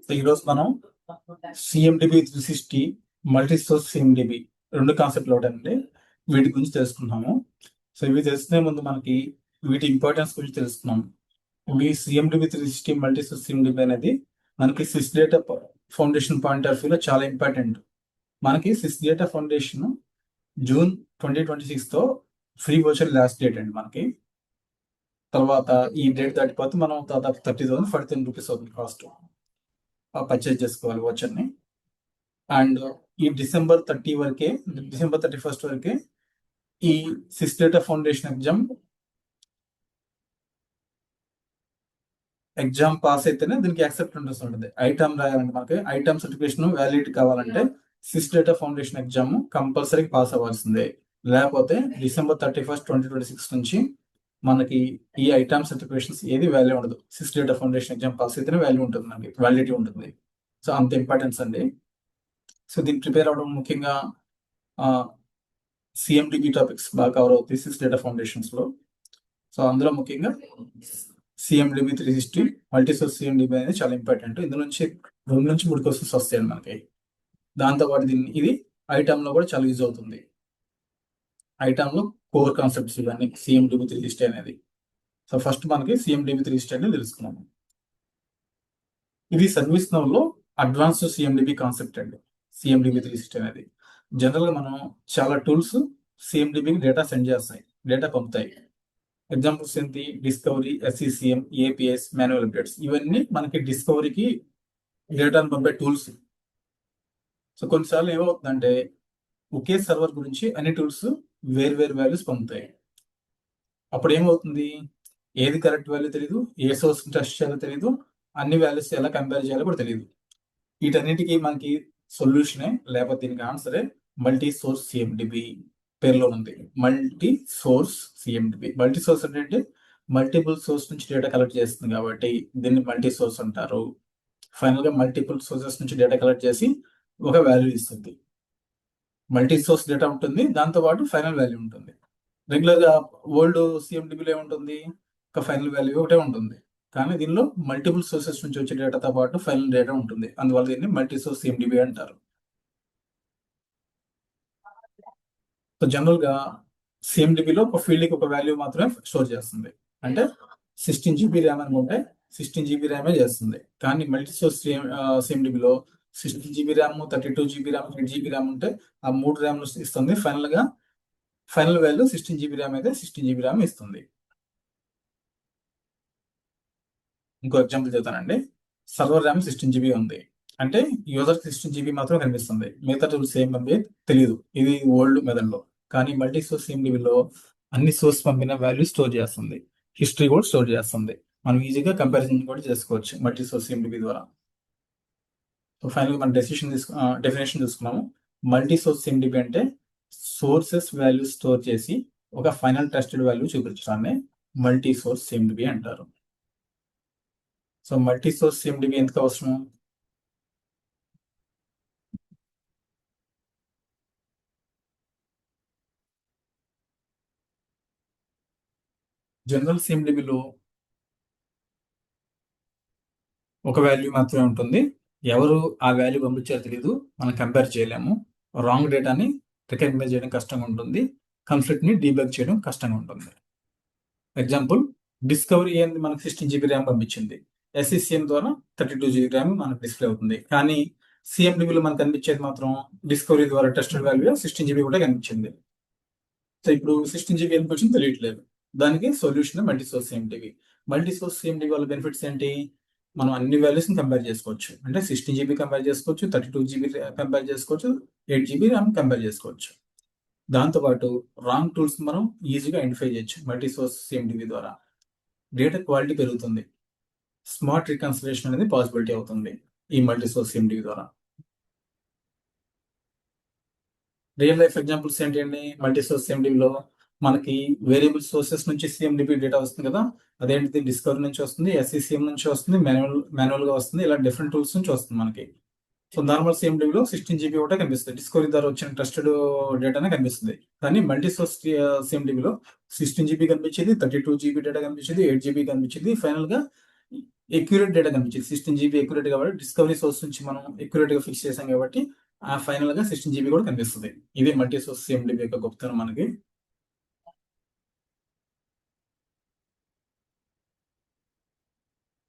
So ఈరోజు మనం సిఎండిబి 360 multi source సిఎండిబి రెండు కాన్సెప్ట్లు ఒకటండి. వీటి గురించి తెలుసుకున్నాము. సో ఇవి తెలుసుకునే ముందు మనకి వీటి ఇంపార్టెన్స్ గురించి తెలుసుకున్నాము. ఇవి సిఎండిబి 360 మల్టీ సోర్స్ సిఎండిబి అనేది మనకి CIS data foundation point of వ్యూలో చాలా ఇంపార్టెంట్. మనకి సిస్ డేటా ఫౌండేషన్ జూన్ 2026తో ఫ్రీ వర్చువల్ లాస్ట్ డేట్ అండి. మనకి తర్వాత ఈ డేట్ దాటిపోతే మనం దాదాపు 30,000 రూపీస్ అవుతుంది కాస్ట్ పర్చేజ్ చేసుకోవాలి వాచర్ని. అండ్ ఈ డిసెంబర్ 31st వరకే ఈ CIS data foundation exam pass అయితేనే దీనికి యాక్సెప్టెన్స్ ఉంటుంది. ఐటమ్ రాయాలంటే మనకి ఐటమ్ సర్టిఫికేషన్ వ్యాలిడిటీ కావాలంటే CIS data foundation exam compulsory pass అవ్వాల్సిందే. లేకపోతే డిసెంబర్ 31st 2026 నుంచి మనకి ఈ ఐటమ్ సర్టిఫికేషన్స్ ఏది వాల్యూ ఉండదు. CIS data foundation exam pass అయితేనే వాల్యూ ఉంటుంది, మనకి వ్యాలిడిటీ ఉంటుంది. సో అంత ఇంపార్టెన్స్ అండి. సో దీన్ని ప్రిపేర్ అవ్వడం ముఖ్యంగా సిఎండిబి టాపిక్స్ బాగా కవర్ అవుతాయి సిస్ డేటా ఫౌండేషన్స్ లో. సో అందులో ముఖ్యంగా సిఎండిబి 360 మల్టీ సోర్స్ సిఎండిబి అనేది చాలా ఇంపార్టెంట్. ఇందులో నుంచి 2 నుంచి 3 క్వశ్చన్స్ వస్తాయండి మనకి. దాంతోపాటు ఇది ఐటమ్ లో కూడా చాలా యూజ్ అవుతుంది. ఐటమ్ లో కోర్ కాన్సెప్ట్స్ ఇవన్నీ సిఎండిబి 360 అనేది. సో ఫస్ట్ మనకి సిఎండిబి 360 అనేది తెలుసుకున్నాము. ఇది సర్వీస్ నౌ లో అడ్వాన్స్డ్ సిఎండిబి కాన్సెప్ట్ అండి. సిఎండిబి 360 అనేది జనరల్ గా మనం చాలా టూల్స్ సిఎండిబికి డేటా సెండ్ చేస్తాయి, డేటా పంపుతాయి. ఎగ్జాంపుల్స్ ఏంటి? డిస్కవరీ, ఎస్ఈసిఎం, ఏపీఎస్, మాన్యువల్ అప్డేట్స్, ఇవన్నీ మనకి డిస్కవరీకి డేటాను పంపే టూల్స్. సో కొన్నిసార్లు ఏమవుతుందంటే ఒకే సర్వర్ గురించి అన్ని టూల్స్ వేరు వాల్యూస్ పొందుతాయి. అప్పుడు ఏమవుతుంది, ఏది కరెక్ట్ వాల్యూ తెలియదు, ఏ సోర్స్ టెస్ట్ చేయాలో తెలియదు, అన్ని వాల్యూస్ ఎలా కంపేర్ చేయాలో కూడా తెలియదు. వీటన్నిటికీ మనకి సొల్యూషనే లేకపోతే దీనికి ఆన్సరే మల్టీ సోర్స్ సిఎండిబి పేరులో ఉంది. Multi source సిఎండిబి. మల్టీ సోర్స్ అంటే మల్టిపుల్ సోర్స్ నుంచి డేటా కలెక్ట్ చేస్తుంది కాబట్టి దీన్ని మల్టీ సోర్స్ అంటారు. ఫైనల్ గా మల్టిపుల్ సోర్సెస్ నుంచి డేటా కలెక్ట్ చేసి ఒక వాల్యూ ఇస్తుంది. మల్టీ సోర్స్ డేటా ఉంటుంది, దాంతో పాటు ఫైనల్ వాల్యూ ఉంటుంది. రెగ్యులర్ గా ఓల్డ్ సిఎండిబిలో ఏముంటుంది, ఒక ఫైనల్ వాల్యూ ఒకటే ఉంటుంది. కానీ దీనిలో మల్టిపుల్ సోర్సెస్ నుంచి వచ్చే డేటాతో పాటు ఫైనల్ డేటా ఉంటుంది. అందువల్ల దీన్ని మల్టీ సోర్స్ సిఎండిబి అంటారు. సో జనరల్ గా సిఎండిబిలో ఒక ఫీల్డ్ కి ఒక వాల్యూ మాత్రమే స్టోర్ చేస్తుంది. అంటే 16 GB ర్యామ్ అనుకుంటే 16 GB ర్యామే చేస్తుంది. కానీ మల్టీ సోర్స్ సిఎండిబిలో 16 GB RAM, 32 GB RAM, 8 GB RAM ఉంటే ఆ 3 ర్యామ్ ఇస్తుంది. ఫైనల్ వాల్యూ 16 GB ర్యామ్ అయితే 16 GB ర్యామ్ ఇస్తుంది. ఇంకో ఎగ్జాంపుల్ చెప్తానండి. సర్వర్ ర్యామ్ 16 GB ఉంది అంటే యూజర్ 16 GB మాత్రం కనిపిస్తుంది, మిగతా టూల్స్ ఏం పంపి తెలియదు. ఇది ఓల్డ్ మెథడ్ లో. కానీ మల్టీ సోర్స్ సిఎండిబిలో అన్ని సోర్స్ పంపిన వాల్యూ స్టోర్ చేస్తుంది, హిస్టరీ కూడా స్టోర్ చేస్తుంది. మనం ఈజీగా కంపారిజన్ కూడా చేసుకోవచ్చు మల్టీ సోర్స్ సిఎండిబి ద్వారా. సో ఫైనల్ మన డెఫినేషన్ తీసుకున్నాము. మల్టీ సోర్స్ సిఎండిబి అంటే సోర్సెస్ వాల్యూ స్టోర్ చేసి ఒక ఫైనల్ ట్రస్టెడ్ వాల్యూ చూపించడాన్ని మల్టీ సోర్స్ సిఎండిబి అంటారు. సో మల్టీ సోర్స్ సిఎండిబి ఎందుకు అవసరం? జనరల్ సిఎండిబిలో ఒక వాల్యూ మాత్రమే ఉంటుంది. ఎవరు ఆ వాల్యూ పంపించారో తెలియదు, మనం కంపేర్ చేయలేము. రాంగ్ డేటాని రికగ్నైజ్ చేయడం కష్టంగా ఉంటుంది, కాన్ఫ్లిక్ట్ ని డీబగ్ చేయడం కష్టంగా ఉంటుంది. ఎగ్జాంపుల్, డిస్కవరీ ఏంది మనకు 16 GB ర్యామ్ పంపించింది, ఎస్ఈసిఎం ద్వారా 32 GB ర్యామ్ మనకు డిస్ప్లే అవుతుంది. కానీ సిఎండిబిలో మనకు కనిపించేది మాత్రం డిస్కవరీ ద్వారా టెస్టెడ్ వాల్యూ 16 GB కూడా కనిపించింది. సో ఇప్పుడు 16 GB ఎందుకు వచ్చింది తెలియట్లేదు. దానికి solution multi source సిఎండిబి. Multi source సిఎండిబి వల్ల బెనిఫిట్స్ ఏంటి? మనం అన్ని వాల్యూస్ ని కంపేర్ చేసుకోవచ్చు. అంటే 16 GB కంపేర్ చేసుకోవచ్చు, 32 GB కంపేర్ చేసుకోవచ్చు, 8 GB ర్యామ్ కంపేర్ చేసుకోవచ్చు. దాంతోపాటు రాంగ్ టూల్స్ మనం ఈజీగా ఐడెంటిఫై చేయొచ్చు మల్టీ సోర్స్ సిఎండిబి ద్వారా. డేటా క్వాలిటీ పెరుగుతుంది, స్మార్ట్ రికన్సిలేషన్ అనేది పాసిబిలిటీ అవుతుంది ఈ మల్టీ సోర్స్ సిఎండిబి ద్వారా. రియల్ లైఫ్ ఎగ్జాంపుల్స్ ఏంటండి? మల్టీ సోర్స్ సిఎండిబిలో మనకి వేరియబుల్ సోర్సెస్ నుంచి సిఎండిబి డేటా వస్తుంది కదా, అదేంటిది డిస్కవరీ నుంచి వస్తుంది, ఎస్ఈసిఎం నుంచి వస్తుంది, మాన్యువల్ గా వస్తుంది, ఇలా డిఫరెంట్ టూల్స్ నుంచి వస్తుంది మనకి. సో నార్మల్ సిఎండిబిలో 16 GB ఒకటే కనిపిస్తుంది, డిస్కవరీ ద్వారా వచ్చిన ట్రస్టెడ్ డేటానే కనిపిస్తుంది. కానీ మల్టీ సోర్స్ సిఎండిబిలో 16 GB కనిపించేది, 32 GB డేటా కనిపించేది, 8 GB కనిపించేది, ఫైనల్ గా ఎక్యురేట్ డేటా కనిపించింది. 16 GB ఎక్యురేట్ కాబట్టి డిస్కవరీ సోర్స్ నుంచి మనం ఎక్యురేట్ గా ఫిక్స్ చేసాం కాబట్టి ఆ ఫైనల్ గా 16 GB కూడా కనిపిస్తుంది. ఇది మల్టీ సోర్స్ CMDB యొక్క గొప్పతనం మనకి.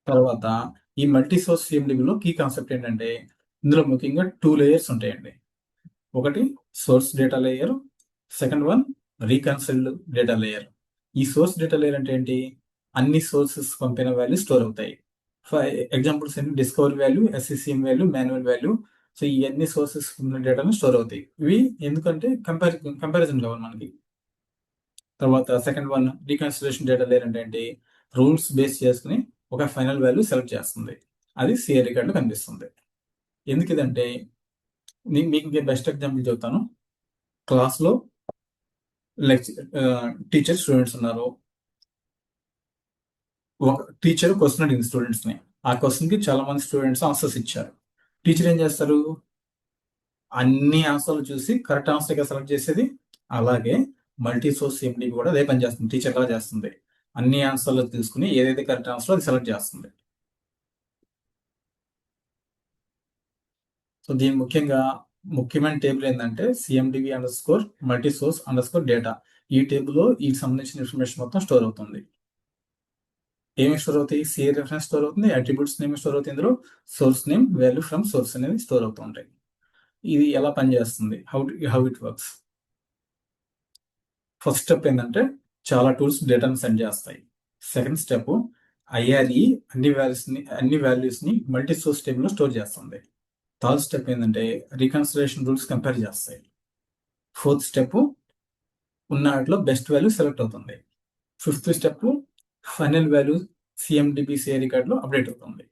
తర్వాత ఈ మల్టీ సోర్స్ CMDBలో కీ కాన్సెప్ట్ ఏంటంటే ఇందులో ముఖ్యంగా 2 లేయర్స్ ఉంటాయండి. ఒకటి source data layer, second one reconciled data layer. ఈ సోర్స్ డేటా లేయర్ అంటే ఏంటి? అన్ని సోర్సెస్ పంపిన వాల్యూ స్టోర్ అవుతాయి. ఫర్ ఎగ్జాంపుల్స్ ఏంటి? Discovery value, SCCM value, manual value. So ఈ అన్ని సోర్సెస్ డేటాను స్టోర్ అవుతాయి. ఇవి ఎందుకంటే కంపారిజన్ కావాలి మనకి. తర్వాత second one reconciliation data layer అంటే ఏంటి? రూల్స్ బేస్ చేసుకుని ఒక ఫైనల్ వాల్యూ సెలెక్ట్ చేస్తుంది. అది CA రికార్డులో కనిపిస్తుంది. ఎందుకు ఇదంటే మీకు బెస్ట్ ఎగ్జాంపుల్ చెప్తాను. క్లాస్లో టీచర్ స్టూడెంట్స్ ఉన్నారు. ఒక టీచర్ క్వశ్చన్ అడిగింది స్టూడెంట్స్ ని. ఆ క్వశ్చన్ కి చాలా మంది స్టూడెంట్స్ ఆన్సర్స్ ఇచ్చారు. టీచర్ ఏం చేస్తారు? అన్ని ఆన్సర్లు చూసి కరెక్ట్ ఆన్సర్ గా సెలెక్ట్ చేసేది. అలాగే మల్టీ సోర్స్ CMDB కూడా అదే పని చేస్తుంది. టీచర్ లా చేస్తుంది. అన్ని ఆన్సర్లు తీసుకుని ఏదైతే కరెక్ట్ ఆన్సర్ అది సెలెక్ట్ చేస్తుంది. సో దీని ముఖ్యమైన టేబుల్ ఏంటంటే CMDB_, మల్టీ సోర్స్ డేటా. ఈ టేబుల్లో ఈ సంబంధించిన ఇన్ఫర్మేషన్ మొత్తం స్టోర్ అవుతుంది. ఏమి స్టోర్ అవుతాయి? CA రెఫరెన్స్ స్టోర్ అవుతుంది, అట్రిబ్యూట్స్ నేమ్ స్టోర్ అవుతుంది. ఇందులో source name, value from source అనేది స్టోర్ అవుతూ ఉంటాయి. ఇది ఎలా పనిచేస్తుంది? How it works? First step ఏంటంటే చాలా టూల్స్ డేటాను సెండ్ చేస్తాయి. సెకండ్ స్టెప్ IRE అన్ని వాల్యూస్ ని మల్టీ సోర్స్ టేబుల్ లో స్టోర్ చేస్తుంది. థర్డ్ స్టెప్ ఏంటంటే రికన్సిలేషన్ రూల్స్ కంపేర్ చేస్తాయి. ఫోర్త్ స్టెప్ ఉన్న వాటిలో బెస్ట్ వాల్యూ సెలెక్ట్ అవుతుంది. Fifth step final value CMDB CA రికార్డులో అప్డేట్ అవుతుంది.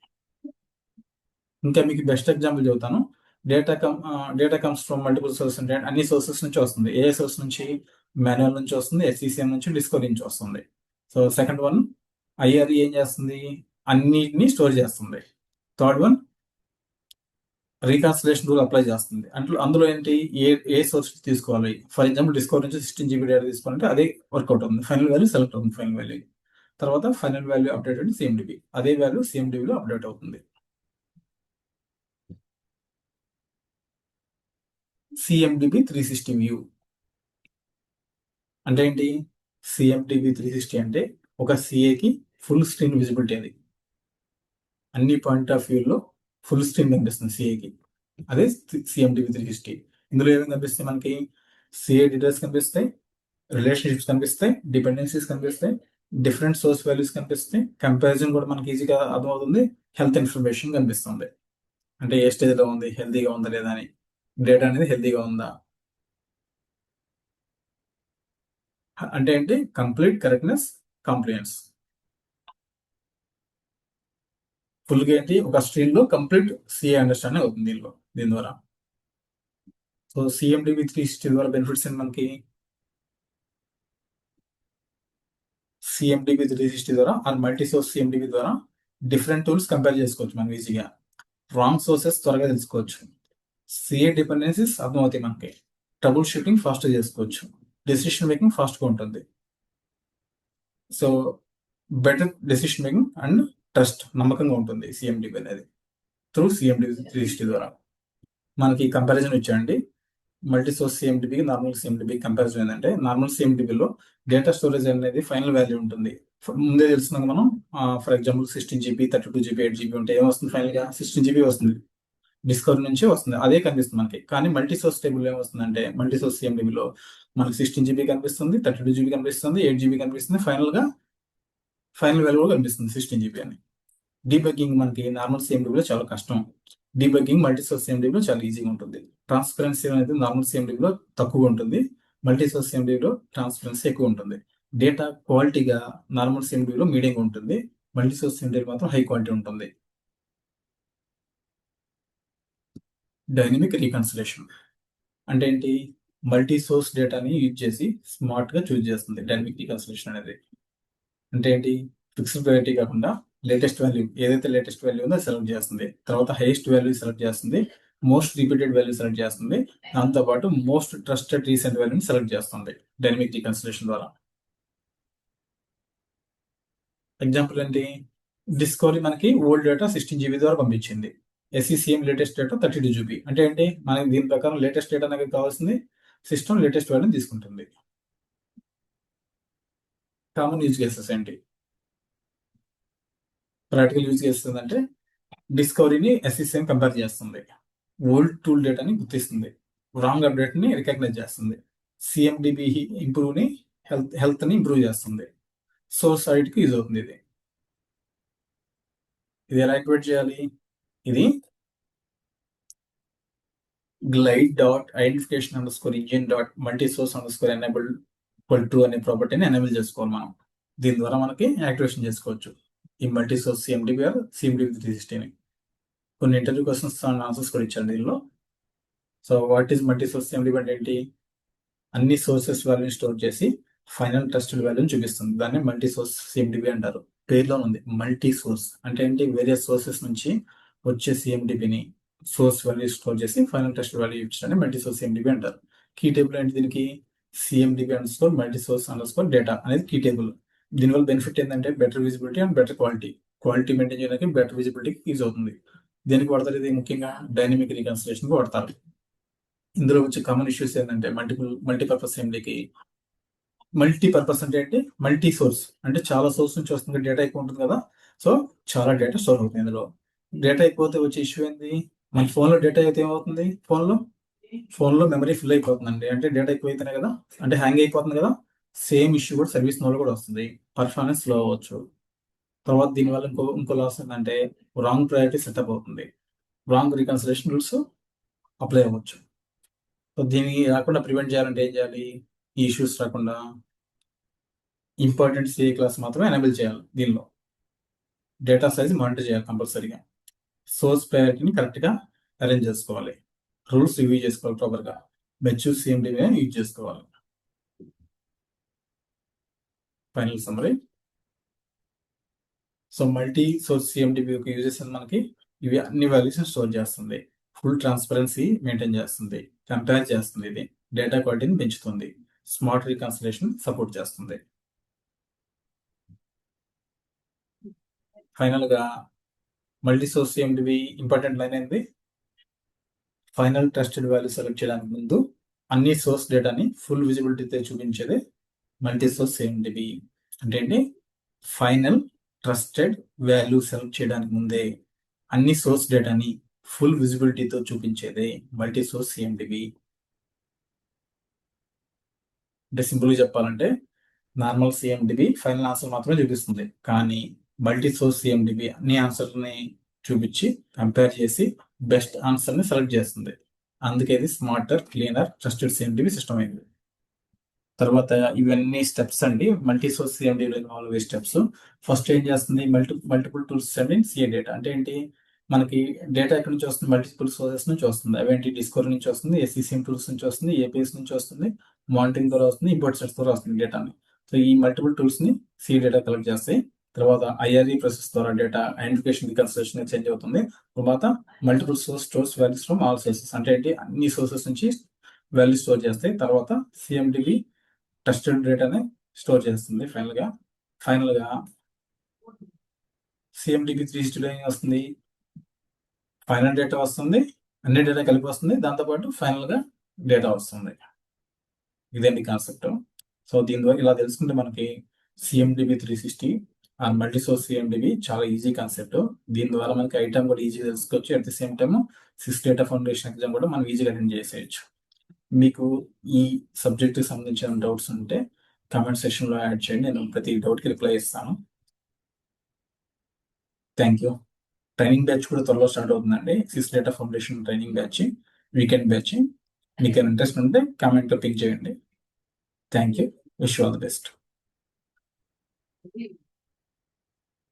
ఇంకా మీకు బెస్ట్ ఎగ్జాంపుల్ చెబుతాను. Data comes from multiple sources అంటే అన్ని సోర్సెస్ నుంచి వస్తుంది. ఏ సోర్స్ నుంచి? మాన్యువల్ నుంచి వస్తుంది, SCCM నుంచి, డిస్కవరీ నుంచి వస్తుంది. సో సెకండ్ వన్ IRE ఏం చేస్తుంది? అన్నిటిని స్టోర్ చేస్తుంది. Third one reconciliation rule apply చేస్తుంది. అందులో ఏంటి? ఏ సోర్స్ తీసుకోవాలి? ఫర్ ఎగ్జాంపుల్ డిస్కవరీ నుంచి 16 GB డేటా తీసుకోవాలంటే అదే వర్కౌట్ అవుతుంది. ఫైనల్ వాల్యూ సెలెక్ట్ అవుతుంది. ఫైనల్ వాల్యూ తర్వాత ఫైనల్ వాల్యూ అప్డేట్ అంటే CMDB. అదే వాల్యూ CMDB లో అప్డేట్ అవుతుంది. CMDB 360 వ్యూ అంటే ఏంటి? CMDB 360 అంటే ఒక CAకి ఫుల్ స్క్రీన్ విజిబిలిటీ. అది అన్ని పాయింట్ ఆఫ్ వ్యూలో ఫుల్ స్క్రీన్ కనిపిస్తుంది CAకి. అదే CMDB 360. ఇందులో ఏమేమి కనిపిస్తాయి మనకి? CA డీటెయిల్స్ కనిపిస్తాయి, రిలేషన్షిప్స్ కనిపిస్తాయి, డిపెండెన్సీస్ కనిపిస్తాయి, డిఫరెంట్ సోర్స్ వాల్యూస్ కనిపిస్తాయి, కంపారిజన్ కూడా మనకి ఈజీగా అర్థమవుతుంది, హెల్త్ ఇన్ఫర్మేషన్ కనిపిస్తుంది. అంటే ఏ స్టేజ్లో ఉంది, హెల్తీగా ఉందా లేదా అని, డేటా అనేది హెల్తీగా ఉందా అంటే ఏంటి? Complete correctness, compliance. ఫుల్ గా ఏంటి? ఒక స్ట్రీమ్ లో కంప్లీట్ CA అండర్స్టాండింగ్ అవుతుంది దీని ద్వారా. సో CMDB 360 ద్వారా బెనిఫిట్స్ ఏంటి మనకి? CMDB 360 ద్వారా మల్టీ సోర్స్ CMDB ద్వారా డిఫరెంట్ టూల్స్ కంపేర్ చేసుకోవచ్చు మనం ఈజీగా. రాంగ్ సోర్సెస్ త్వరగా తెలుసుకోవచ్చు. CA డిపెండెన్సీస్ అర్థమవుతాయి మనకి. ట్రబుల్ షూటింగ్ ఫాస్ట్ చేసుకోవచ్చు. డెసిషన్ మేకింగ్ ఫాస్ట్ గా ఉంటుంది. So better decision making and trust, నమ్మకంగా ఉంటుంది CMDB అనేది త్రూ CMDB 360 ద్వారా. మనకి కంపారిజన్ ఇచ్చాయండి. Multi source CMDB normal CMDB comparison ఏంటంటే నార్మల్ CMDBలో డేటా స్టోరేజ్ అనేది ఫైనల్ వాల్యూ ఉంటుంది. ముందే తెలుసుకున్నాం మనం. For example 16 GB, 32 GB, 8 GB ఉంటే ఏమొస్తుంది? ఫైనల్ గా 16 GB వస్తుంది. డిస్కవరీ నుంచి వస్తుంది, అదే కనిపిస్తుంది మనకి. కానీ మల్టీ సోర్స్ టేబుల్ ఏమొస్తుందంటే మల్టీ సోర్స్ CMDBలో మనకి 16 GB కనిపిస్తుంది, 32 GB కనిపిస్తుంది, 8 GB కనిపిస్తుంది, ఫైనల్ వాల్యూ కూడా కనిపిస్తుంది 16 GB అని. డీబగ్గింగ్ మనకి నార్మల్ CMDBలో చాలా కష్టం. డీబగ్గింగ్ మల్టీ సోర్స్ CMDBలో చాలా ఈజీగా ఉంటుంది. ట్రాన్స్పరెన్సీ అనేది నార్మల్ CMDBలో తక్కువ ఉంటుంది, మల్టీ సోర్స్ CMDBలో ట్రాన్స్పరెన్సీ ఎక్కువ ఉంటుంది. డేటా క్వాలిటీగా నార్మల్ CMDBలో మీడియంగా ఉంటుంది, మల్టీ సోర్స్ CMDB మాత్రం హై క్వాలిటీ ఉంటుంది. డైనమిక్ రీకన్సిలేషన్ అంటే ఏంటి? మల్టీ సోర్స్ డేటాని యూజ్ చేసి స్మార్ట్ గా చూస్ చేస్తుంది డైనమిక్ రీకన్సిలేషన్ అనేది. అంటే ఏంటి? ఫిక్స్డ్ ప్రయారిటీ కాకుండా లేటెస్ట్ వాల్యూ, ఏదైతే లేటెస్ట్ వాల్యూ ఉందో సెలెక్ట్ చేస్తుంది. తర్వాత హైయెస్ట్ వాల్యూ సెలెక్ట్ చేస్తుంది, మోస్ట్ రిపీటెడ్ వాల్యూ సెలెక్ట్ చేస్తుంది, దాంతోపాటు మోస్ట్ ట్రస్టెడ్ రీసెంట్ వాల్యూని సెలెక్ట్ చేస్తుంది డైనమిక్ రీకన్సిలేషన్ ద్వారా. ఎగ్జాంపుల్ ఏంటి? డిస్కవరీ మనకి ఓల్డ్ డేటా 16 GB ద్వారా పంపించింది. SCCM latest data 32 GB. అంటే ఏంటి, మనకి దీని ప్రకారం లేటెస్ట్ డేటా అనేది కావాల్సింది, సిస్టమ్ లేటెస్ట్ వాల్యూని తీసుకుంటుంది. కామన్ యూజ్ కేసెస్ ఏంటి, ప్రాక్టికల్ యూజ్ కేసెస్ అంటే డిస్కవరీని SCCM కంపేర్ చేస్తుంది, ఓల్డ్ టూల్ డేటాని గుర్తిస్తుంది, రాంగ్ అప్డేట్ని రికగ్నైజ్ చేస్తుంది, CMDB ఇంప్రూవ్ని హెల్త్ని ఇంప్రూవ్ చేస్తుంది, సోర్స్ సైడ్కి యూజ్ అవుతుంది. ఇది ఎలా యాక్టివేట్ చేయాలి, ఇది glide dot identification underscore engine dot multi-source underscore enabled equal to అనే ప్రాపర్టీని ఎనేబుల్ చేసుకోవాలి మనం. దీని ద్వారా మనకి యాక్టివేషన్ చేసుకోవచ్చు ఈ multi source CMDB or CMDB 360ని. కొన్ని ఇంటర్వ్యూ క్వశ్చన్స్ అండ్ ఆన్సర్స్ కూడా ఇచ్చాను దీనిలో. So what is multi source CMDB అంటే ఏంటి, అన్ని సోర్సెస్ వాల్యూని స్టోర్ చేసి ఫైనల్ ట్రస్టెడ్ వాల్యూని చూపిస్తుంది. దాన్ని మల్టీ సోర్స్ CMDB అంటారు. పేర్లో ఉంది మల్టీ సోర్స్ అంటే ఏంటి, వేరే సోర్సెస్ నుంచి వచ్చే CMDBని సోర్స్ వాల్యూ స్టోర్ చేసి ఫైనల్ టెస్ట్ వాల్యూ ఇచ్చడానికి మల్టీ సోర్స్ CMDB అంటారు. కీ టేబుల్ ఏంటి దీనికి, CMDB underscore multi source underscore data అనేది కీ టేబుల్. దీనివల్ల బెనిఫిట్ ఏంటంటే better visibility and better quality maintain చేయడానికి బెటర్ విజిబిలిటీకి యూజ్ అవుతుంది. దేనికి వాడతారు ఇది, ముఖ్యంగా డైనమిక్ రీకన్సిలేషన్కి వాడతారు. ఇందులో వచ్చే కామన్ ఇష్యూస్ ఏంటంటే మల్టీపర్పస్ CMDకి, మల్టీపర్పస్ అంటే ఏంటి, మల్టీ సోర్స్ అంటే చాలా సోర్స్ నుంచి వస్తుంది, డేటా ఎక్కువ ఉంటుంది కదా, సో చాలా డేటా స్టోర్ అవుతుంది. ఇందులో డేటా అయిపోతే వచ్చే ఇష్యూ ఏంటి, మన ఫోన్లో డేటా అయితే ఏమవుతుంది, ఫోన్లో మెమరీ ఫుల్ అయిపోతుందండి, అంటే డేటా ఎక్కువ అయితేనే కదా, అంటే హ్యాంగ్ అయిపోతుంది కదా. సేమ్ ఇష్యూ కూడా సర్వీస్ నోలో కూడా వస్తుంది, పర్ఫార్మెన్స్ స్లో అవ్వచ్చు. తర్వాత దీనివల్ల ఇంకో లాస్ ఏంటంటే రాంగ్ ప్రయారిటీ సెటప్ అవుతుంది, రాంగ్ రికన్సిలేషన్ రూల్స్ అప్లై అవ్వచ్చు. సో దీన్ని రాకుండా ప్రివెంట్ చేయాలంటే ఏం చేయాలి, ఈ ఇష్యూస్ రాకుండా ఇంపార్టెంట్ CA క్లాస్ మాత్రమే ఎనేబుల్ చేయాలి. దీనిలో డేటా సైజ్ మానిటర్ చేయాలి కంపల్సరీగా, సోర్స్ ప్రయారిటీని కరెక్ట్గా అరేంజ్ చేసుకోవాలి, రూల్స్ రివ్యూ చేసుకోవాలి ప్రాపర్గా, మెచ్యూర్ CMDB యూజ్ చేసుకోవాలి. Final summary. So multi source CMDB యొక్క యూజెస్ మనకి ఇవి అన్ని వాల్యూస్ స్టోర్ చేస్తుంది, ఫుల్ ట్రాన్స్పరెన్సీ మెయింటైన్ చేస్తుంది, కంపేర్ చేస్తుంది, ఇది డేటా క్వాలిటీని పెంచుతుంది, స్మార్ట్ రీకన్సిలేషన్ సపోర్ట్ చేస్తుంది. ఫైనల్గా multi source CMDB important line ఏంది, ఫైనల్ ట్రస్టెడ్ వాల్యూ సెలెక్ట్ చేయడానికి ముందు అన్ని సోర్స్ డేటాని ఫుల్ విజిబిలిటీతో చూపించేది మల్టీ సోర్స్ CMDB. అంటే ఏంటి, ఫైనల్ ట్రస్టెడ్ వాల్యూ సెలెక్ట్ చేయడానికి ముందే అన్ని సోర్స్ డేటాని ఫుల్ విజిబిలిటీతో చూపించేదే మల్టీ సోర్స్ CMDB. అంటే సింపుల్గా చెప్పాలంటే నార్మల్ CMDB ఫైనల్ ఆన్సర్ మాత్రమే చూపిస్తుంది, కానీ మల్టీ సోర్స్ CMDB అన్ని ఆన్సర్ని చూపించి కంపేర్ చేసి బెస్ట్ ఆన్సర్ని సెలెక్ట్ చేస్తుంది. అందుకే ఇది smarter, cleaner, trusted CMDB system అయింది. తర్వాత ఇవన్నీ స్టెప్స్ అండి, multi source CMDB involve steps. First ఏం చేస్తుంది, multiple tools sending CA data. అంటే ఏంటి, మనకి డేటా ఎక్కడి నుంచి వస్తుంది, మల్టిపుల్ సోర్సెస్ నుంచి వస్తుంది. అవేంటి, డిస్కవరీ నుంచి వస్తుంది, SCCM టూల్స్ నుంచి వస్తుంది, APIs నుంచి వస్తుంది, మానిటరింగ్ ద్వారా వస్తుంది, ఇంపోర్ట్ సెట్స్ ద్వారా వస్తుంది డేటాని. సో ఈ మల్టిపుల్ టూల్స్ని CA డేటా కలెక్ట్ చేస్తాయి. తర్వాత IRE ప్రాసెస్ ద్వారా డేటా ఐడెంటిఫికేషన్ రికన్సిలేషన్ చేంజ్ అవుతుంది. తర్వాత multiple source stores values from all sources. అంటే ఏంటి, అన్ని సోర్సెస్ నుంచి వాల్యూ స్టోర్ చేస్తాయి. తర్వాత CMDB ట్రస్టెడ్ డేటాని స్టోర్ చేస్తుంది. ఫైనల్గా CMDB 360 ఏం వస్తుంది, ఫైనల్ డేటా వస్తుంది, అన్ని డేటా కలిపి వస్తుంది, దాంతోపాటు ఫైనల్గా డేటా వస్తుంది. ఇదేంటి కాన్సెప్ట్. సో దీని ద్వారా ఇలా తెలుసుకుంటే మనకి CMDB 360 ఆ మల్టీ సోర్స్ CMDB చాలా ఈజీ కాన్సెప్ట్. దీని ద్వారా మనకి ఐటమ్ కూడా ఈజీ తెలుసుకోవచ్చు, at the same time CIS data foundation exam కూడా మనం ఈజీగా అటెండ్ చేసేయచ్చు. మీకు ఈ సబ్జెక్ట్కి సంబంధించిన డౌట్స్ ఉంటే కామెంట్ సెక్షన్లో యాడ్ చేయండి, నేను ప్రతి డౌట్కి రిప్లై ఇస్తాను. Thank you. ట్రైనింగ్ బ్యాచ్ కూడా త్వరలో స్టార్ట్ అవుతుందండి, CIS data foundation training batch, weekend batch. మీకు ఇంట్రెస్ట్ ఉంటే కామెంట్లో పింక్ చేయండి. Thank you. Wish you all the best.